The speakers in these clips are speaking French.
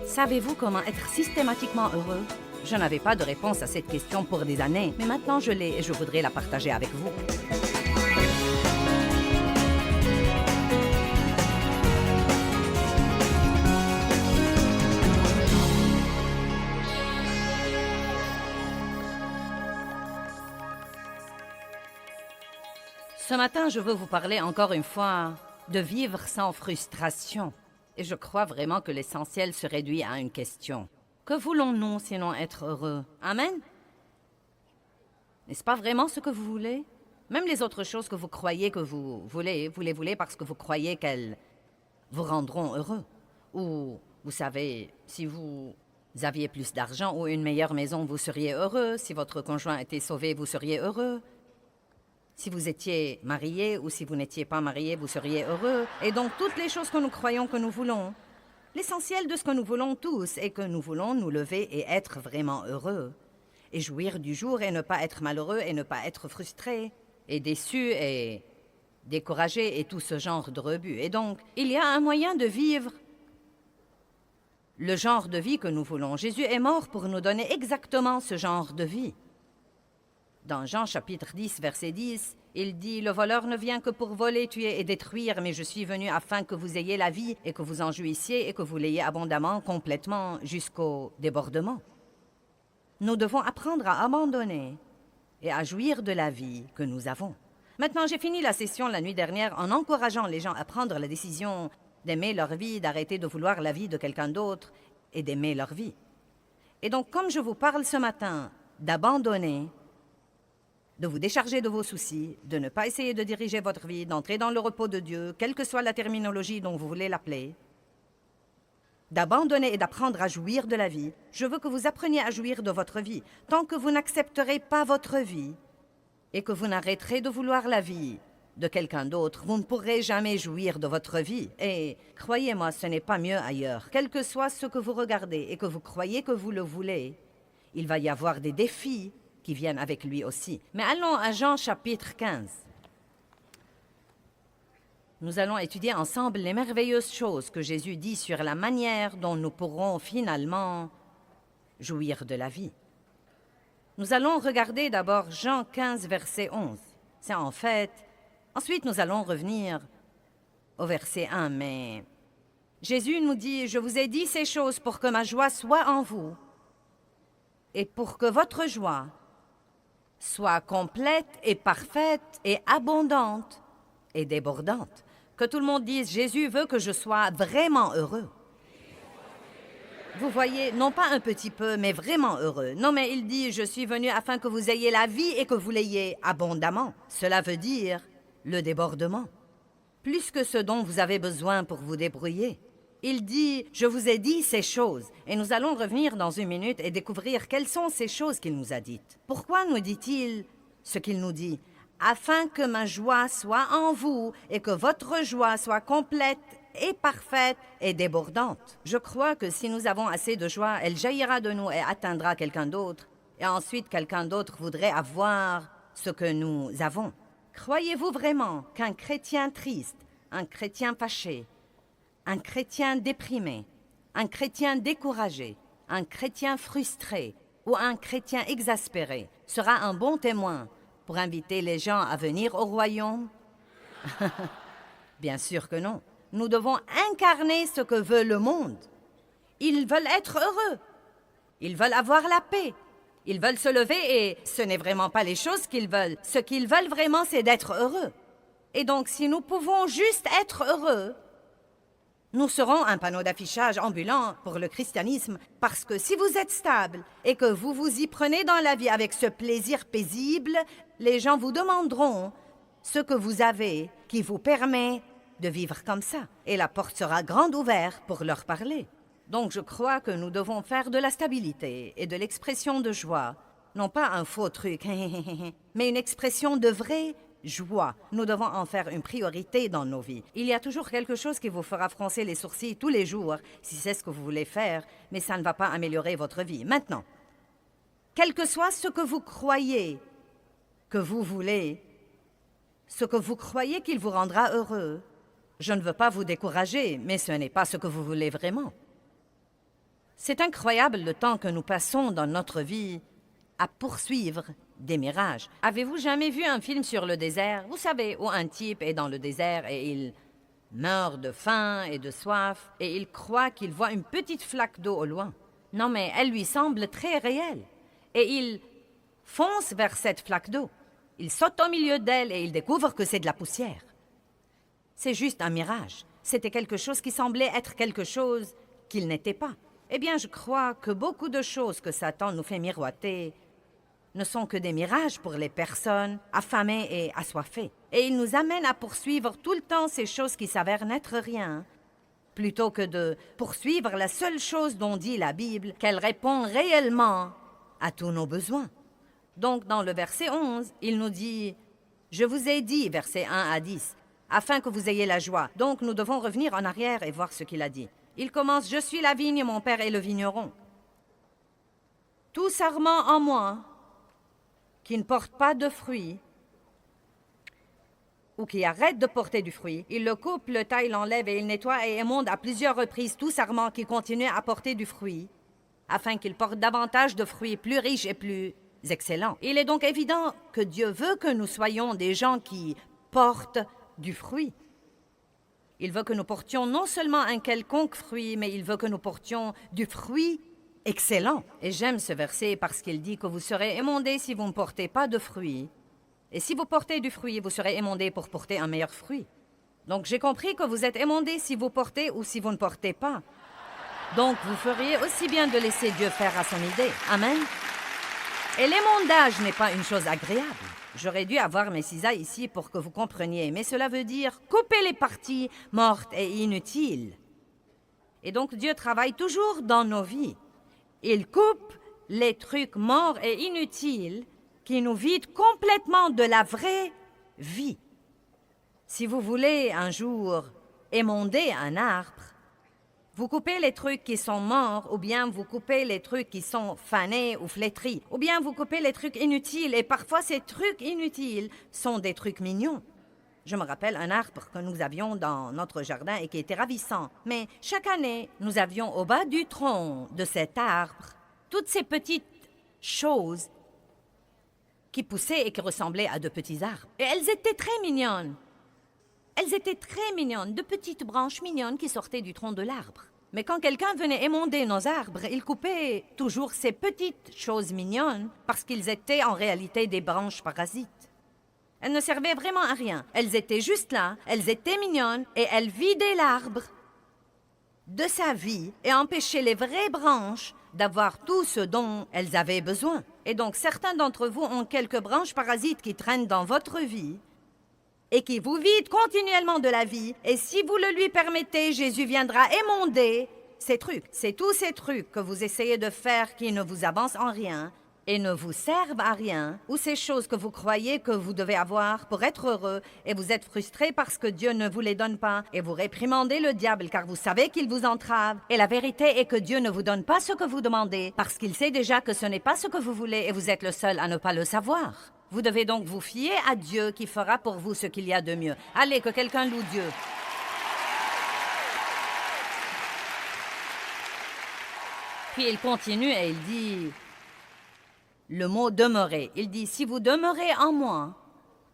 Savez-vous comment être systématiquement heureux? Je n'avais pas de réponse à cette question pour des années, mais maintenant je l'ai et je voudrais la partager avec vous. Ce matin, je veux vous parler encore une fois de vivre sans frustration. Et je crois vraiment que l'essentiel se réduit à une question. Que voulons-nous sinon être heureux? Amen? N'est-ce pas vraiment ce que vous voulez? Même les autres choses que vous croyez que vous les voulez parce que vous croyez qu'elles vous rendront heureux. Ou, vous savez, si vous aviez plus d'argent ou une meilleure maison, vous seriez heureux. Si votre conjoint était sauvé, vous seriez heureux. Si vous étiez marié ou si vous n'étiez pas marié, vous seriez heureux. Et donc, toutes les choses que nous croyons que nous voulons. L'essentiel de ce que nous voulons tous est que nous voulons nous lever et être vraiment heureux. Et jouir du jour et ne pas être malheureux et ne pas être frustré. Et déçu et découragé et tout ce genre de rebut. Et donc, il y a un moyen de vivre le genre de vie que nous voulons. Jésus est mort pour nous donner exactement ce genre de vie. Dans Jean chapitre 10, verset 10, il dit « Le voleur ne vient que pour voler, tuer et détruire, mais je suis venu afin que vous ayez la vie et que vous en jouissiez et que vous l'ayez abondamment, complètement, jusqu'au débordement. » Nous devons apprendre à abandonner et à jouir de la vie que nous avons. Maintenant, j'ai fini la session la nuit dernière en encourageant les gens à prendre la décision d'aimer leur vie, d'arrêter de vouloir la vie de quelqu'un d'autre et d'aimer leur vie. Et donc, comme je vous parle ce matin d'abandonner, de vous décharger de vos soucis, de ne pas essayer de diriger votre vie, d'entrer dans le repos de Dieu, quelle que soit la terminologie dont vous voulez l'appeler, d'abandonner et d'apprendre à jouir de la vie. Je veux que vous appreniez à jouir de votre vie. Tant que vous n'accepterez pas votre vie et que vous n'arrêterez de vouloir la vie de quelqu'un d'autre, vous ne pourrez jamais jouir de votre vie. Et croyez-moi, ce n'est pas mieux ailleurs. Quel que soit ce que vous regardez et que vous croyez que vous le voulez, il va y avoir des défis qui viennent avec lui aussi. Mais allons à Jean chapitre 15. Nous allons étudier ensemble les merveilleuses choses que Jésus dit sur la manière dont nous pourrons finalement jouir de la vie. Nous allons regarder d'abord Jean 15, verset 11. C'est en fait... Ensuite, nous allons revenir au verset 1, mais... Jésus nous dit « Je vous ai dit ces choses pour que ma joie soit en vous et pour que votre joie soit complète et parfaite et abondante et débordante. » Que tout le monde dise, Jésus veut que je sois vraiment heureux. Vous voyez, non pas un petit peu, mais vraiment heureux. Non, mais il dit, je suis venu afin que vous ayez la vie et que vous l'ayez abondamment. Cela veut dire le débordement. Plus que ce dont vous avez besoin pour vous débrouiller. Il dit, je vous ai dit ces choses. Et nous allons revenir dans une minute et découvrir quelles sont ces choses qu'il nous a dites. Pourquoi nous dit-il ce qu'il nous dit? Afin que ma joie soit en vous et que votre joie soit complète et parfaite et débordante. Je crois que si nous avons assez de joie, elle jaillira de nous et atteindra quelqu'un d'autre. Et ensuite, quelqu'un d'autre voudrait avoir ce que nous avons. Croyez-vous vraiment qu'un chrétien triste, un chrétien fâché, un chrétien déprimé, un chrétien découragé, un chrétien frustré ou un chrétien exaspéré sera un bon témoin pour inviter les gens à venir au royaume? Bien sûr que non. Nous devons incarner ce que veut le monde. Ils veulent être heureux. Ils veulent avoir la paix. Ils veulent se lever et ce n'est vraiment pas les choses qu'ils veulent. Ce qu'ils veulent vraiment, c'est d'être heureux. Et donc, si nous pouvons juste être heureux, nous serons un panneau d'affichage ambulant pour le christianisme, parce que si vous êtes stable et que vous vous y prenez dans la vie avec ce plaisir paisible, les gens vous demanderont ce que vous avez qui vous permet de vivre comme ça. Et la porte sera grande ouverte pour leur parler. Donc je crois que nous devons faire de la stabilité et de l'expression de joie, non pas un faux truc, mais une expression de vraie joie. Nous devons en faire une priorité dans nos vies. Il y a toujours quelque chose qui vous fera froncer les sourcils tous les jours, si c'est ce que vous voulez faire, mais ça ne va pas améliorer votre vie. Maintenant, quel que soit ce que vous croyez que vous voulez, ce que vous croyez qu'il vous rendra heureux, je ne veux pas vous décourager, mais ce n'est pas ce que vous voulez vraiment. C'est incroyable le temps que nous passons dans notre vie à poursuivre des mirages. Avez-vous jamais vu un film sur le désert? Vous savez, où un type est dans le désert et il meurt de faim et de soif et il croit qu'il voit une petite flaque d'eau au loin. Non, mais elle lui semble très réelle. Et il fonce vers cette flaque d'eau. Il saute au milieu d'elle et il découvre que c'est de la poussière. C'est juste un mirage. C'était quelque chose qui semblait être quelque chose qu'il n'était pas. Eh bien, je crois que beaucoup de choses que Satan nous fait miroiter ne sont que des mirages pour les personnes affamées et assoiffées. Et il nous amène à poursuivre tout le temps ces choses qui s'avèrent n'être rien, plutôt que de poursuivre la seule chose dont dit la Bible, qu'elle répond réellement à tous nos besoins. Donc, dans le verset 11, il nous dit « Je vous ai dit, versets 1 à 10, afin que vous ayez la joie. » Donc, nous devons revenir en arrière et voir ce qu'il a dit. Il commence « Je suis la vigne, mon père est le vigneron. Tout sarment en moi qui ne porte pas de fruits ou qui arrête de porter du fruit, il le coupe, le taille, l'enlève et il nettoie et émonde à plusieurs reprises tout sarment qui continue à porter du fruit, afin qu'il porte davantage de fruits plus riches et plus excellents. Il est donc évident que Dieu veut que nous soyons des gens qui portent du fruit. Il veut que nous portions non seulement un quelconque fruit, mais il veut que nous portions du fruit excellent. Et j'aime ce verset parce qu'il dit que vous serez émondés si vous ne portez pas de fruit. Et si vous portez du fruit, vous serez émondés pour porter un meilleur fruit. Donc j'ai compris que vous êtes émondés si vous portez ou si vous ne portez pas. Donc vous feriez aussi bien de laisser Dieu faire à son idée. Amen. Et l'émondage n'est pas une chose agréable. J'aurais dû avoir mes cisailles ici pour que vous compreniez, mais cela veut dire couper les parties mortes et inutiles. Et donc Dieu travaille toujours dans nos vies. Il coupe les trucs morts et inutiles qui nous vident complètement de la vraie vie. Si vous voulez un jour émonder un arbre, vous coupez les trucs qui sont morts, ou bien vous coupez les trucs qui sont fanés ou flétris, ou bien vous coupez les trucs inutiles, et parfois ces trucs inutiles sont des trucs mignons. Je me rappelle un arbre que nous avions dans notre jardin et qui était ravissant. Mais chaque année, nous avions au bas du tronc de cet arbre toutes ces petites choses qui poussaient et qui ressemblaient à de petits arbres. Et elles étaient très mignonnes. Elles étaient très mignonnes, de petites branches mignonnes qui sortaient du tronc de l'arbre. Mais quand quelqu'un venait émonder nos arbres, il coupait toujours ces petites choses mignonnes parce qu'ils étaient en réalité des branches parasites. Elles ne servaient vraiment à rien. Elles étaient juste là, elles étaient mignonnes et elles vidaient l'arbre de sa vie et empêchaient les vraies branches d'avoir tout ce dont elles avaient besoin. Et donc certains d'entre vous ont quelques branches parasites qui traînent dans votre vie et qui vous vident continuellement de la vie. Et si vous le lui permettez, Jésus viendra émonder ces trucs. C'est tous ces trucs que vous essayez de faire qui ne vous avancent en rien et ne vous servent à rien, ou ces choses que vous croyez que vous devez avoir pour être heureux, et vous êtes frustrés parce que Dieu ne vous les donne pas, et vous réprimandez le diable car vous savez qu'il vous entrave. Et la vérité est que Dieu ne vous donne pas ce que vous demandez, parce qu'il sait déjà que ce n'est pas ce que vous voulez, et vous êtes le seul à ne pas le savoir. Vous devez donc vous fier à Dieu qui fera pour vous ce qu'il y a de mieux. Allez, que quelqu'un loue Dieu. Puis il continue et il dit... Le mot « demeurer », il dit « si vous demeurez en moi »,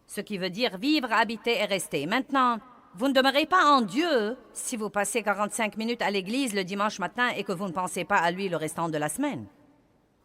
ce qui veut dire vivre, habiter et rester. Maintenant, vous ne demeurez pas en Dieu si vous passez 45 minutes à l'église le dimanche matin et que vous ne pensez pas à lui le restant de la semaine.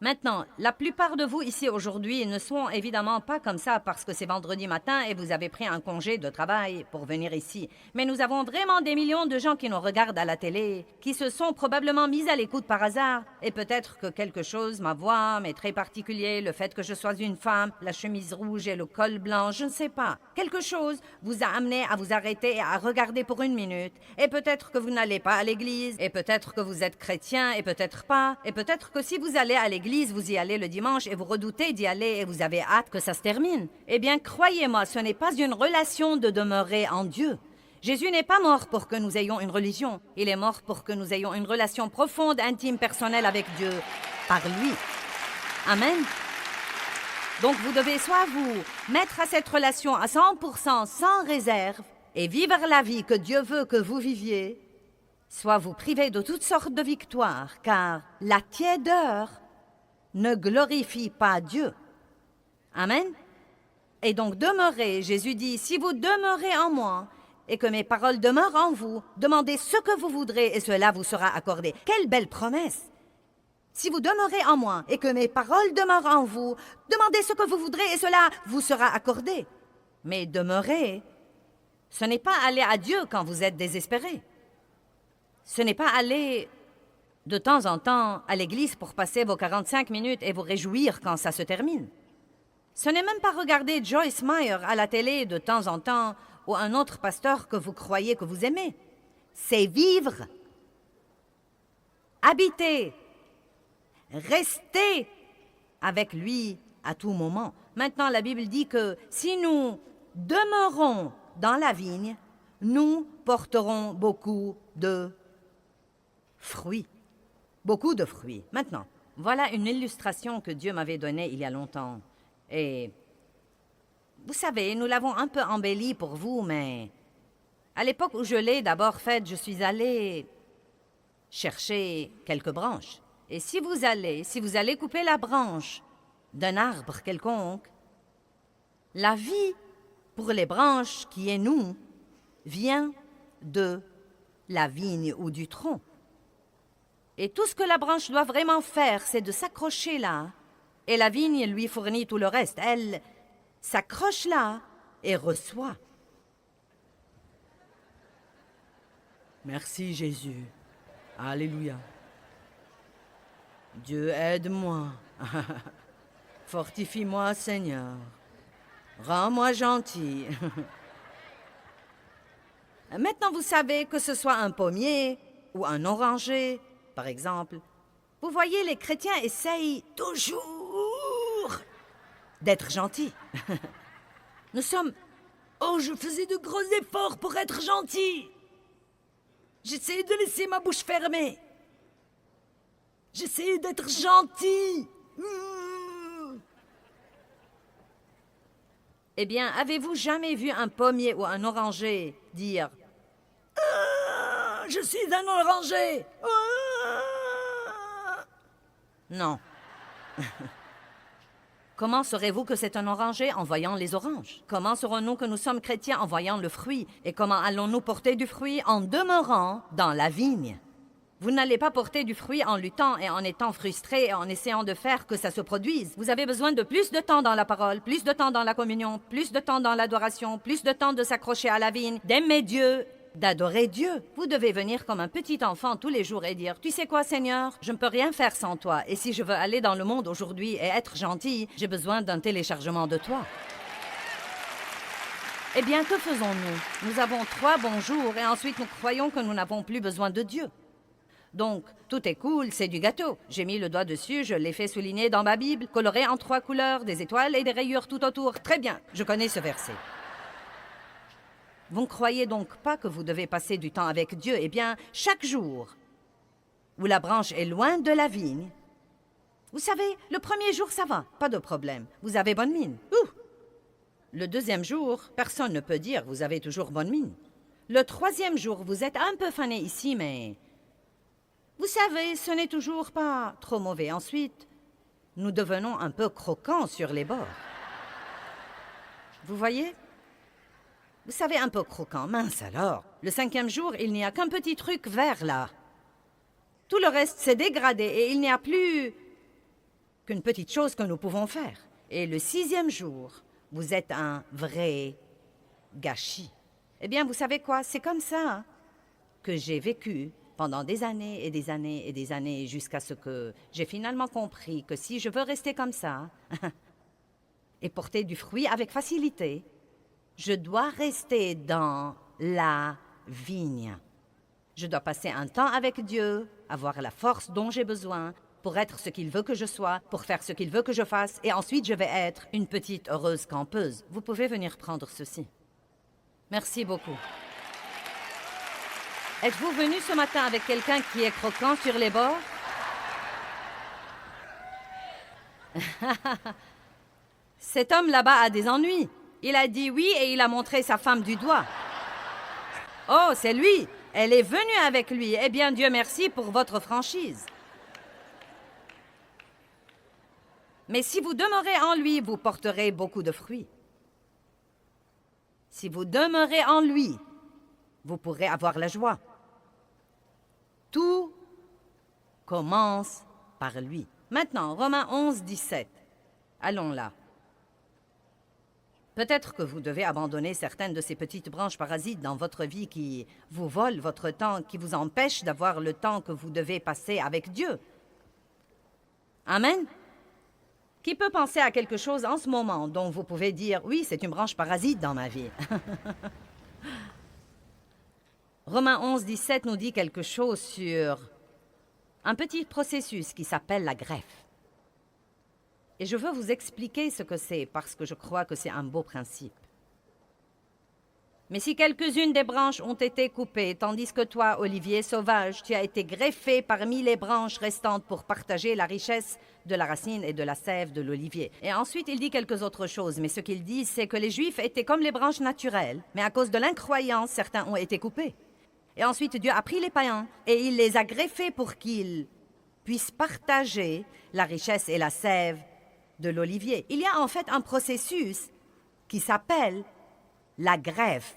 Maintenant, la plupart de vous ici aujourd'hui ne sont évidemment pas comme ça parce que c'est vendredi matin et vous avez pris un congé de travail pour venir ici. Mais nous avons vraiment des millions de gens qui nous regardent à la télé, qui se sont probablement mis à l'écoute par hasard. Et peut-être que quelque chose, ma voix, m'est très particulier, le fait que je sois une femme, la chemise rouge et le col blanc, je ne sais pas. Quelque chose vous a amené à vous arrêter et à regarder pour une minute. Et peut-être que vous n'allez pas à l'église, et peut-être que vous êtes chrétien, et peut-être pas. Et peut-être que si vous allez à l'église, vous y allez le dimanche et vous redoutez d'y aller et vous avez hâte que ça se termine. Eh bien, croyez-moi, ce n'est pas une relation de demeurer en Dieu. Jésus n'est pas mort pour que nous ayons une religion. Il est mort pour que nous ayons une relation profonde, intime, personnelle avec Dieu, par lui. Amen. Donc, vous devez soit vous mettre à cette relation à 100%, sans réserve, et vivre la vie que Dieu veut que vous viviez, soit vous privez de toutes sortes de victoires, car la tiédeur ne glorifie pas Dieu. Amen. Et donc demeurez, Jésus dit, si vous demeurez en moi et que mes paroles demeurent en vous, demandez ce que vous voudrez et cela vous sera accordé. Quelle belle promesse! Si vous demeurez en moi et que mes paroles demeurent en vous, demandez ce que vous voudrez et cela vous sera accordé. Mais demeurer, ce n'est pas aller à Dieu quand vous êtes désespéré. Ce n'est pas aller de temps en temps à l'église pour passer vos 45 minutes et vous réjouir quand ça se termine. Ce n'est même pas regarder Joyce Meyer à la télé de temps en temps ou un autre pasteur que vous croyez que vous aimez. C'est vivre, habiter, rester avec lui à tout moment. Maintenant, la Bible dit que si nous demeurons dans la vigne, nous porterons beaucoup de fruits. Beaucoup de fruits. Maintenant, voilà une illustration que Dieu m'avait donnée il y a longtemps. Et vous savez, nous l'avons un peu embellie pour vous, mais à l'époque où je l'ai d'abord faite, je suis allée chercher quelques branches. Et si vous allez couper la branche d'un arbre quelconque, la vie pour les branches qui est nous vient de la vigne ou du tronc. Et tout ce que la branche doit vraiment faire, c'est de s'accrocher là, et la vigne lui fournit tout le reste. Elle s'accroche là et reçoit. Merci Jésus. Alléluia. Dieu aide-moi. Fortifie-moi Seigneur. Rends-moi gentil. Maintenant vous savez que ce soit un pommier ou un oranger, par exemple. Vous voyez, les chrétiens essayent toujours d'être gentils. Nous sommes... Oh, je faisais de gros efforts pour être gentil. J'essayais de laisser ma bouche fermée. J'essayais d'être gentil. Eh bien, avez-vous jamais vu un pommier ou un oranger dire « Je suis un oranger !» Non. Comment saurez-vous que c'est un oranger en voyant les oranges? Comment saurons-nous que nous sommes chrétiens en voyant le fruit? Et comment allons-nous porter du fruit en demeurant dans la vigne? Vous n'allez pas porter du fruit en luttant et en étant frustré et en essayant de faire que ça se produise. Vous avez besoin de plus de temps dans la parole, plus de temps dans la communion, plus de temps dans l'adoration, plus de temps de s'accrocher à la vigne, d'aimer Dieu, d'adorer Dieu. Vous devez venir comme un petit enfant tous les jours et dire « Tu sais quoi, Seigneur? Je ne peux rien faire sans toi. Et si je veux aller dans le monde aujourd'hui et être gentil, j'ai besoin d'un téléchargement de toi. » Eh bien, que faisons-nous? Nous avons 3 bons jours et ensuite nous croyons que nous n'avons plus besoin de Dieu. Donc, tout est cool, c'est du gâteau. J'ai mis le doigt dessus, je l'ai fait souligner dans ma Bible, coloré en 3 couleurs, des étoiles et des rayures tout autour. Très bien, je connais ce verset. Vous ne croyez donc pas que vous devez passer du temps avec Dieu? Eh bien, chaque jour où la branche est loin de la vigne, vous savez, le premier jour, ça va, pas de problème. Vous avez bonne mine. Ouh! Le 2e jour, personne ne peut dire vous avez toujours bonne mine. Le 3e jour, vous êtes un peu fané ici, mais... Vous savez, ce n'est toujours pas trop mauvais. Ensuite, nous devenons un peu croquants sur les bords. Vous voyez? Vous savez, un peu croquant. Mince alors. Le 5e jour, il n'y a qu'un petit truc vert là. Tout le reste s'est dégradé et il n'y a plus qu'une petite chose que nous pouvons faire. Et le 6e jour, vous êtes un vrai gâchis. Eh bien, vous savez quoi? C'est comme ça que j'ai vécu pendant des années et des années et des années jusqu'à ce que j'ai finalement compris que si je veux rester comme ça et porter du fruit avec facilité, je dois rester dans la vigne. Je dois passer un temps avec Dieu, avoir la force dont j'ai besoin pour être ce qu'il veut que je sois, pour faire ce qu'il veut que je fasse, et ensuite je vais être une petite heureuse campeuse. Vous pouvez venir prendre ceci. Merci beaucoup. Êtes-vous venu ce matin avec quelqu'un qui est croquant sur les bords? Cet homme là-bas a des ennuis. Il a dit oui et il a montré sa femme du doigt. Oh, c'est lui! Elle est venue avec lui. Eh bien, Dieu merci pour votre franchise. Mais si vous demeurez en lui, vous porterez beaucoup de fruits. Si vous demeurez en lui, vous pourrez avoir la joie. Tout commence par lui. Maintenant, Romains 11, 17. Allons là. Peut-être que vous devez abandonner certaines de ces petites branches parasites dans votre vie qui vous volent votre temps, qui vous empêchent d'avoir le temps que vous devez passer avec Dieu. Amen. Qui peut penser à quelque chose en ce moment dont vous pouvez dire « Oui, c'est une branche parasite dans ma vie ». Romains 11, 17 nous dit quelque chose sur un petit processus qui s'appelle la greffe. Et je veux vous expliquer ce que c'est parce que je crois que c'est un beau principe. Mais si quelques-unes des branches ont été coupées, tandis que toi, olivier sauvage, tu as été greffé parmi les branches restantes pour partager la richesse de la racine et de la sève de l'olivier. Et ensuite, il dit quelques autres choses, mais ce qu'il dit, c'est que les Juifs étaient comme les branches naturelles, mais à cause de l'incroyance, certains ont été coupés. Et ensuite, Dieu a pris les païens et il les a greffés pour qu'ils puissent partager la richesse et la sève de l'olivier. Il y a en fait un processus qui s'appelle la greffe.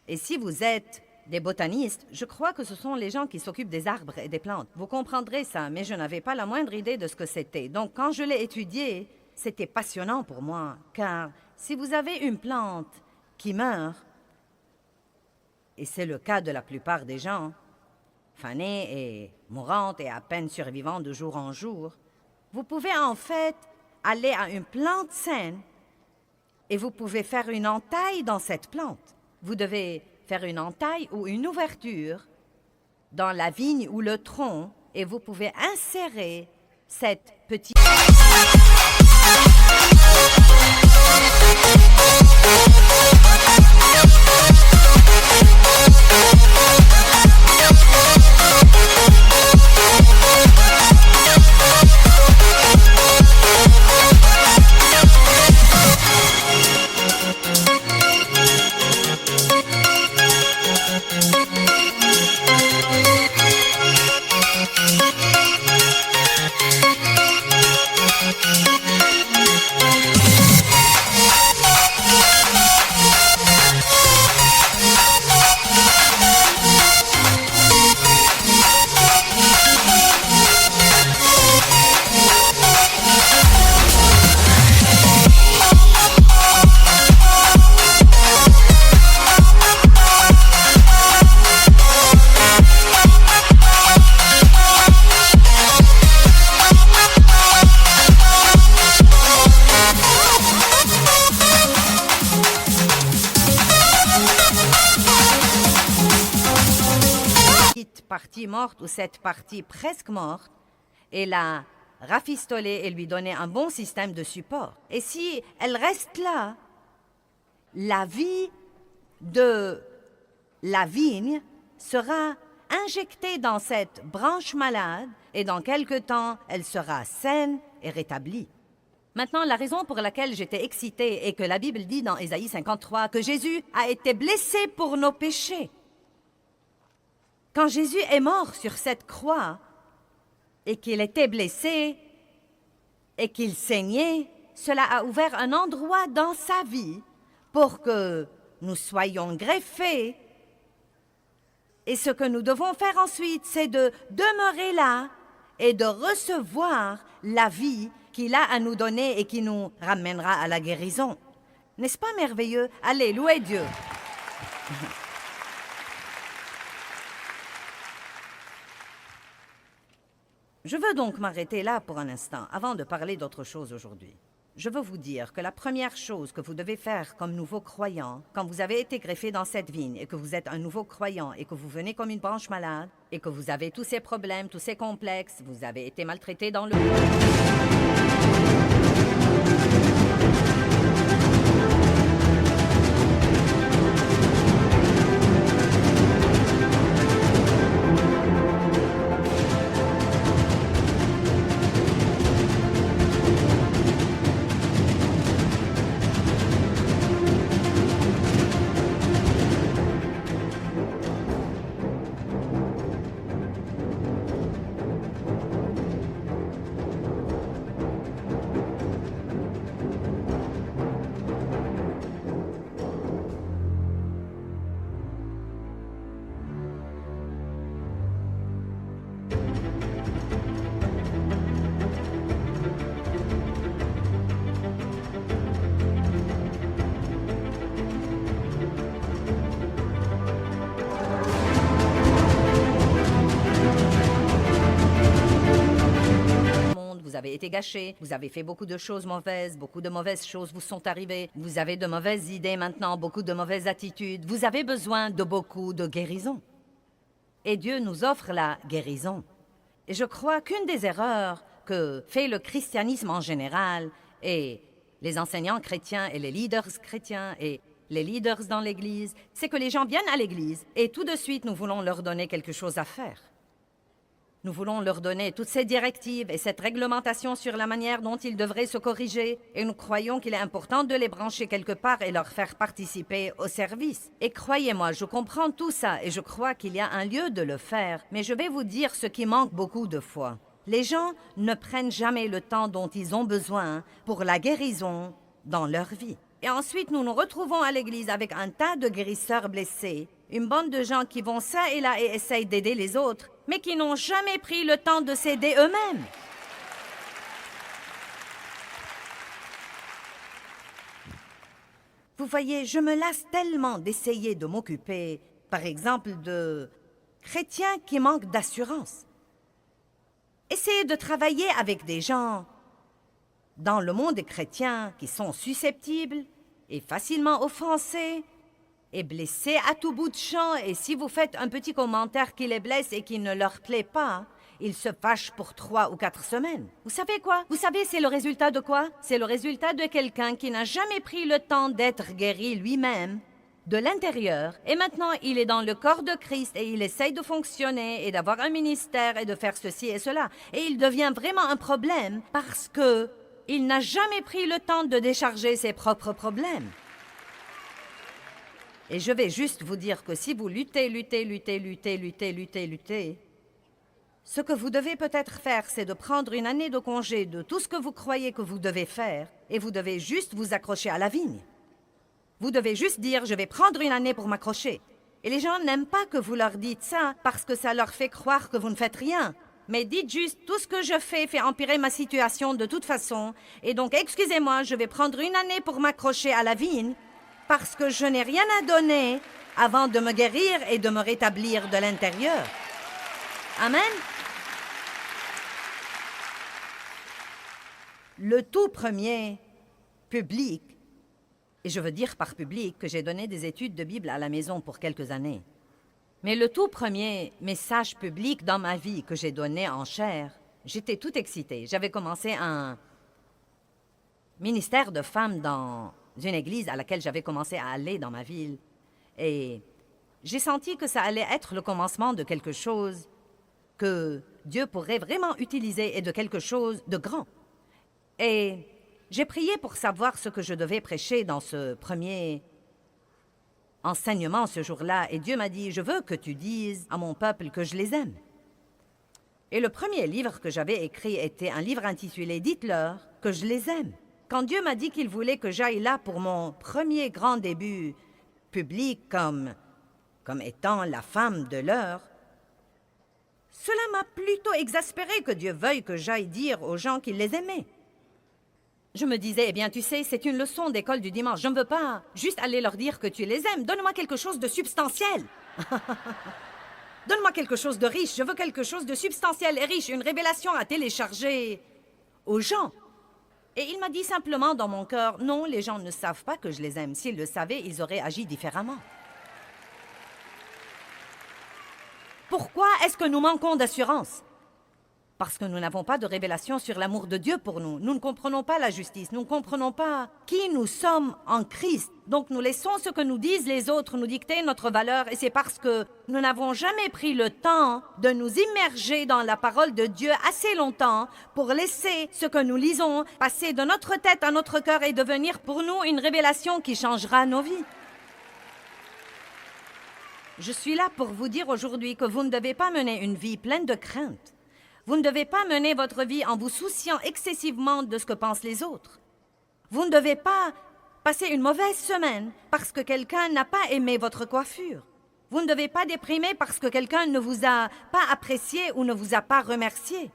Et si vous êtes des botanistes, je crois que ce sont les gens qui s'occupent des arbres et des plantes. Vous comprendrez ça, mais je n'avais pas la moindre idée de ce que c'était. Donc, quand je l'ai étudié, c'était passionnant pour moi, car si vous avez une plante qui meurt, et c'est le cas de la plupart des gens, fanée et mourante et à peine survivant de jour en jour, vous pouvez en fait aller à une plante saine et vous pouvez faire une entaille dans cette plante. Vous devez faire une entaille ou une ouverture dans la vigne ou le tronc et vous pouvez insérer cette petite... partie morte ou cette partie presque morte et la rafistoler et lui donner un bon système de support. Et si elle reste là, la vie de la vigne sera injectée dans cette branche malade et dans quelque temps, elle sera saine et rétablie. Maintenant, la raison pour laquelle j'étais excitée est que la Bible dit dans Ésaïe 53 que Jésus a été blessé pour nos péchés. Quand Jésus est mort sur cette croix et qu'il était blessé et qu'il saignait, cela a ouvert un endroit dans sa vie pour que nous soyons greffés. Et ce que nous devons faire ensuite, c'est de demeurer là et de recevoir la vie qu'il a à nous donner et qui nous ramènera à la guérison. N'est-ce pas merveilleux? Allez, louez Dieu. Je veux donc m'arrêter là pour un instant avant de parler d'autre chose aujourd'hui. Je veux vous dire que la première chose que vous devez faire comme nouveau croyant, quand vous avez été greffé dans cette vigne et que vous êtes un nouveau croyant et que vous venez comme une branche malade et que vous avez tous ces problèmes, tous ces complexes, vous avez été maltraité dans le... avez été gâché, vous avez fait beaucoup de choses mauvaises, beaucoup de mauvaises choses vous sont arrivées, vous avez de mauvaises idées maintenant, beaucoup de mauvaises attitudes, vous avez besoin de beaucoup de guérison. Et Dieu nous offre la guérison. Et je crois qu'une des erreurs que fait le christianisme en général, et les enseignants chrétiens et les leaders chrétiens et les leaders dans l'Église, c'est que les gens viennent à l'Église et tout de suite nous voulons leur donner quelque chose à faire. Nous voulons leur donner toutes ces directives et cette réglementation sur la manière dont ils devraient se corriger et nous croyons qu'il est important de les brancher quelque part et leur faire participer au service. Et croyez-moi, je comprends tout ça et je crois qu'il y a un lieu de le faire, mais je vais vous dire ce qui manque beaucoup de fois. Les gens ne prennent jamais le temps dont ils ont besoin pour la guérison dans leur vie. Et ensuite, nous nous retrouvons à l'église avec un tas de guérisseurs blessés, une bande de gens qui vont ça et là et essayent d'aider les autres, mais qui n'ont jamais pris le temps de s'aider eux-mêmes. Vous voyez, je me lasse tellement d'essayer de m'occuper, par exemple, de chrétiens qui manquent d'assurance. Essayez de travailler avec des gens dans le monde chrétien qui sont susceptibles et facilement offensés et blessés à tout bout de champ. Et si vous faites un petit commentaire qui les blesse et qui ne leur plaît pas, ils se fâchent pour 3 ou 4 semaines. Vous savez quoi? Vous savez, c'est le résultat de quoi? C'est le résultat de quelqu'un qui n'a jamais pris le temps d'être guéri lui-même de l'intérieur, et maintenant il est dans le corps de Christ et il essaye de fonctionner et d'avoir un ministère et de faire ceci et cela. Et il devient vraiment un problème parce que il n'a jamais pris le temps de décharger ses propres problèmes. Et je vais juste vous dire que si vous luttez, ce que vous devez peut-être faire, c'est de prendre une année de congé de tout ce que vous croyez que vous devez faire et vous devez juste vous accrocher à la vigne. Vous devez juste dire « je vais prendre une année pour m'accrocher ». Et les gens n'aiment pas que vous leur dites ça parce que ça leur fait croire que vous ne faites rien. Mais dites juste « tout ce que je fais fait empirer ma situation de toute façon. Et donc, excusez-moi, je vais prendre une année pour m'accrocher à la vigne parce que je n'ai rien à donner avant de me guérir et de me rétablir de l'intérieur. » Amen. Le tout premier public, et je veux dire par public que j'ai donné des études de Bible à la maison pour quelques années. Mais le tout premier message public dans ma vie que j'ai donné en chair, j'étais toute excitée. J'avais commencé un ministère de femmes dans une église à laquelle j'avais commencé à aller dans ma ville. Et j'ai senti que ça allait être le commencement de quelque chose que Dieu pourrait vraiment utiliser et de quelque chose de grand. Et j'ai prié pour savoir ce que je devais prêcher dans ce premier enseignement ce jour-là. Et Dieu m'a dit, je veux que tu dises à mon peuple que je les aime. Et le premier livre que j'avais écrit était un livre intitulé « Dites-leur que je les aime ». Quand Dieu m'a dit qu'il voulait que j'aille là pour mon premier grand début public comme étant la femme de l'heure, cela m'a plutôt exaspéré que Dieu veuille que j'aille dire aux gens qu'il les aimait. Je me disais, eh bien, tu sais, c'est une leçon d'école du dimanche. Je ne veux pas juste aller leur dire que tu les aimes. Donne-moi quelque chose de substantiel. Donne-moi quelque chose de riche. Je veux quelque chose de substantiel et riche, une révélation à télécharger aux gens. Et il m'a dit simplement dans mon cœur, non, les gens ne savent pas que je les aime. S'ils le savaient, ils auraient agi différemment. Pourquoi est-ce que nous manquons d'assurance? Parce que nous n'avons pas de révélation sur l'amour de Dieu pour nous. Nous ne comprenons pas la justice. Nous ne comprenons pas qui nous sommes en Christ. Donc nous laissons ce que nous disent les autres nous dicter notre valeur. Et c'est parce que nous n'avons jamais pris le temps de nous immerger dans la parole de Dieu assez longtemps pour laisser ce que nous lisons passer de notre tête à notre cœur et devenir pour nous une révélation qui changera nos vies. Je suis là pour vous dire aujourd'hui que vous ne devez pas mener une vie pleine de crainte. Vous ne devez pas mener votre vie en vous souciant excessivement de ce que pensent les autres. Vous ne devez pas passer une mauvaise semaine parce que quelqu'un n'a pas aimé votre coiffure. Vous ne devez pas déprimer parce que quelqu'un ne vous a pas apprécié ou ne vous a pas remercié.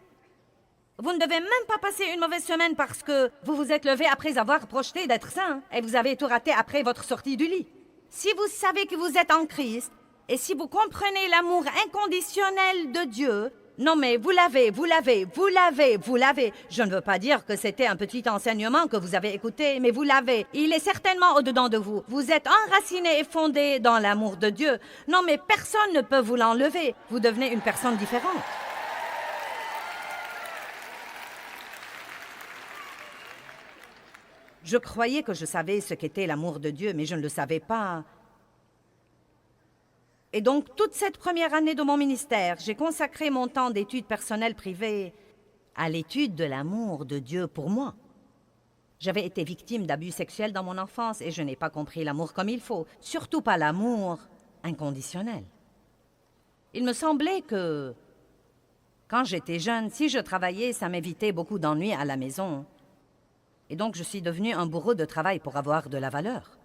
Vous ne devez même pas passer une mauvaise semaine parce que vous vous êtes levé après avoir projeté d'être saint et vous avez tout raté après votre sortie du lit. Si vous savez que vous êtes en Christ et si vous comprenez l'amour inconditionnel de Dieu, Non mais vous l'avez, vous l'avez, vous l'avez, vous l'avez. Je ne veux pas dire que c'était un petit enseignement que vous avez écouté, mais vous l'avez. Il est certainement au-dedans de vous. Vous êtes enraciné et fondé dans l'amour de Dieu. Non mais personne ne peut vous l'enlever. Vous devenez une personne différente. Je croyais que je savais ce qu'était l'amour de Dieu, mais je ne le savais pas. Et donc, toute cette première année de mon ministère, j'ai consacré mon temps d'études personnelles privées à l'étude de l'amour de Dieu pour moi. J'avais été victime d'abus sexuels dans mon enfance et je n'ai pas compris l'amour comme il faut, surtout pas l'amour inconditionnel. Il me semblait que, quand j'étais jeune, si je travaillais, ça m'évitait beaucoup d'ennuis à la maison. Et donc, je suis devenue un bourreau de travail pour avoir de la valeur.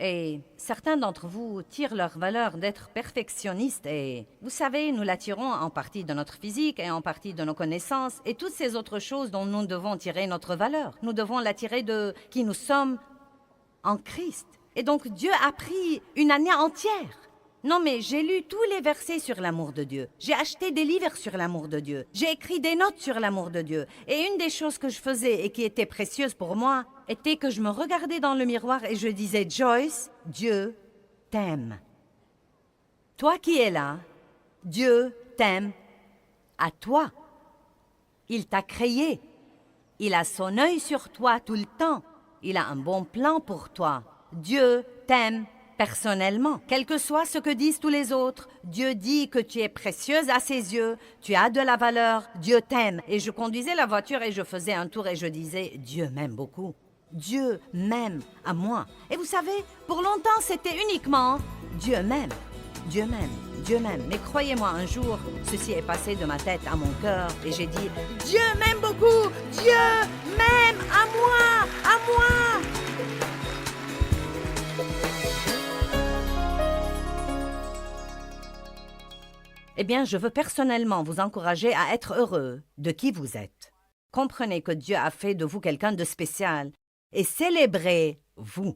Et certains d'entre vous tirent leur valeur d'être perfectionnistes et, vous savez, nous la tirons en partie de notre physique et en partie de nos connaissances et toutes ces autres choses dont nous devons tirer notre valeur. Nous devons la tirer de qui nous sommes en Christ. Et donc Dieu a pris une année entière. Non mais j'ai lu tous les versets sur l'amour de Dieu. J'ai acheté des livres sur l'amour de Dieu. J'ai écrit des notes sur l'amour de Dieu. Et une des choses que je faisais et qui était précieuse pour moi était que je me regardais dans le miroir et je disais « Joyce, Dieu t'aime. Toi qui es là, Dieu t'aime à toi. Il t'a créé. Il a son œil sur toi tout le temps. Il a un bon plan pour toi. Dieu t'aime personnellement. Quel que soit ce que disent tous les autres, Dieu dit que tu es précieuse à ses yeux, tu as de la valeur, Dieu t'aime. Et je conduisais la voiture et je faisais un tour et je disais « Dieu m'aime beaucoup. Dieu m'aime à moi. » Et vous savez, pour longtemps, c'était uniquement « Dieu m'aime, Dieu m'aime, Dieu m'aime. » Mais croyez-moi, un jour, ceci est passé de ma tête à mon cœur et j'ai dit « Dieu m'aime beaucoup, Dieu m'aime à moi, à moi. » Eh bien, je veux personnellement vous encourager à être heureux de qui vous êtes. Comprenez que Dieu a fait de vous quelqu'un de spécial et célébrez-vous.